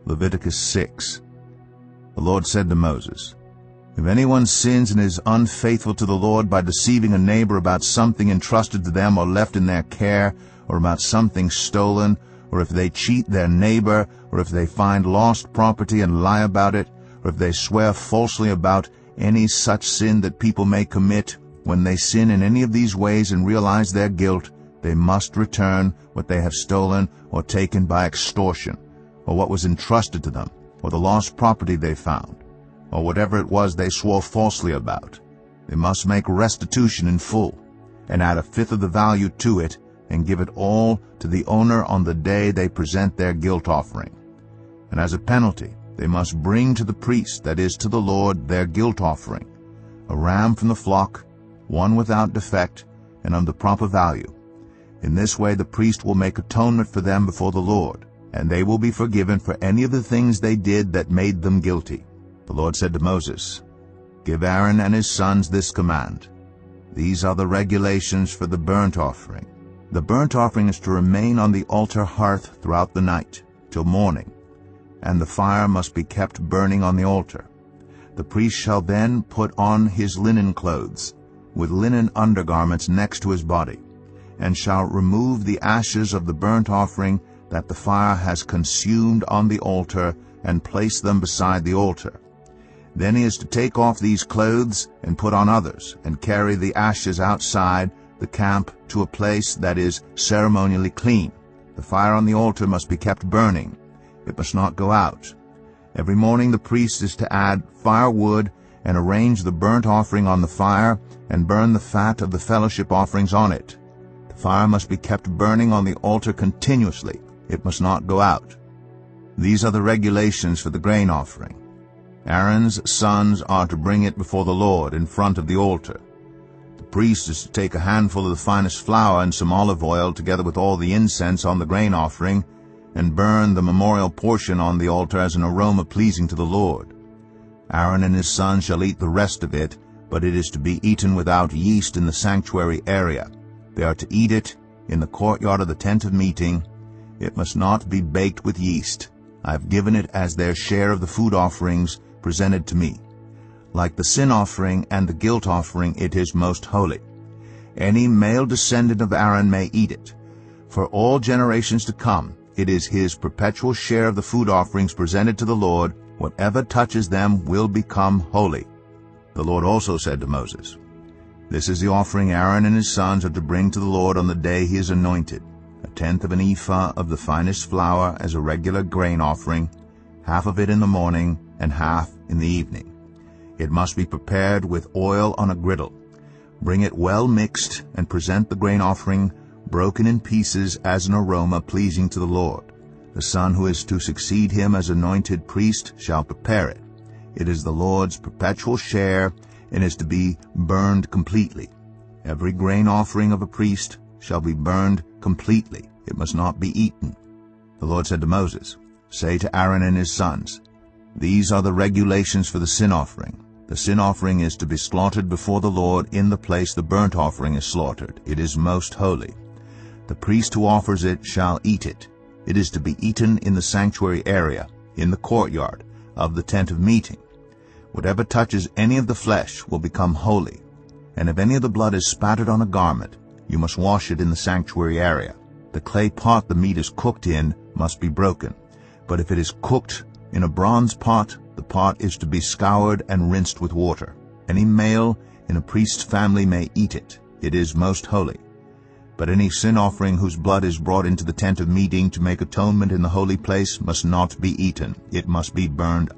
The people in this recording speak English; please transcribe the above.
Leviticus 6. The Lord said to Moses, "If anyone sins and is unfaithful to the Lord by deceiving a neighbor about something entrusted to them or left in their care, or about something stolen, or if they cheat their neighbor, or if they find lost property and lie about it, or if they swear falsely about any such sin that people may commit, when they sin in any of these ways and realize their guilt, they must return what they have stolen or taken by extortion, or what was entrusted to them, or the lost property they found, or whatever it was they swore falsely about. They must make restitution in full, and add a fifth of the value to it, and give it all to the owner on the day they present their guilt offering. And as a penalty, they must bring to the priest, that is, to the Lord, their guilt offering, a ram from the flock, one without defect, and of the proper value. In this way the priest will make atonement for them before the Lord, and they will be forgiven for any of the things they did that made them guilty." The Lord said to Moses, "Give Aaron and his sons this command. These are the regulations for the burnt offering. The burnt offering is to remain on the altar hearth throughout the night, till morning, and the fire must be kept burning on the altar. The priest shall then put on his linen clothes, with linen undergarments next to his body, and shall remove the ashes of the burnt offering that the fire has consumed on the altar, and place them beside the altar. Then he is to take off these clothes and put on others, and carry the ashes outside the camp to a place that is ceremonially clean. The fire on the altar must be kept burning. It must not go out. Every morning the priest is to add firewood and arrange the burnt offering on the fire, and burn the fat of the fellowship offerings on it. The fire must be kept burning on the altar continuously. It must not go out. These are the regulations for the grain offering. Aaron's sons are to bring it before the Lord in front of the altar. The priest is to take a handful of the finest flour and some olive oil, together with all the incense on the grain offering, and burn the memorial portion on the altar as an aroma pleasing to the Lord. Aaron and his sons shall eat the rest of it, but it is to be eaten without yeast in the sanctuary area. They are to eat it in the courtyard of the tent of meeting. It must not be baked with yeast. I have given it as their share of the food offerings presented to me. Like the sin offering and the guilt offering, it is most holy. Any male descendant of Aaron may eat it. For all generations to come, it is his perpetual share of the food offerings presented to the Lord. Whatever touches them will become holy." The Lord also said to Moses, "This is the offering Aaron and his sons are to bring to the Lord on the day he is anointed: a tenth of an ephah of the finest flour as a regular grain offering, half of it in the morning and half in the evening. It must be prepared with oil on a griddle. Bring it well mixed, and present the grain offering broken in pieces as an aroma pleasing to the Lord. The son who is to succeed him as anointed priest shall prepare it. It is the Lord's perpetual share, and is to be burned completely. Every grain offering of a priest shall be burned completely. It must not be eaten." The Lord said to Moses, "Say to Aaron and his sons, these are the regulations for the sin offering. The sin offering is to be slaughtered before the Lord in the place the burnt offering is slaughtered. It is most holy. The priest who offers it shall eat it. It is to be eaten in the sanctuary area, in the courtyard of the tent of meeting. Whatever touches any of the flesh will become holy. And if any of the blood is spattered on a garment, you must wash it in the sanctuary area. The clay pot the meat is cooked in must be broken. But if it is cooked in a bronze pot, the pot is to be scoured and rinsed with water. Any male in a priest's family may eat it. It is most holy. But any sin offering whose blood is brought into the tent of meeting to make atonement in the holy place must not be eaten. It must be burned up."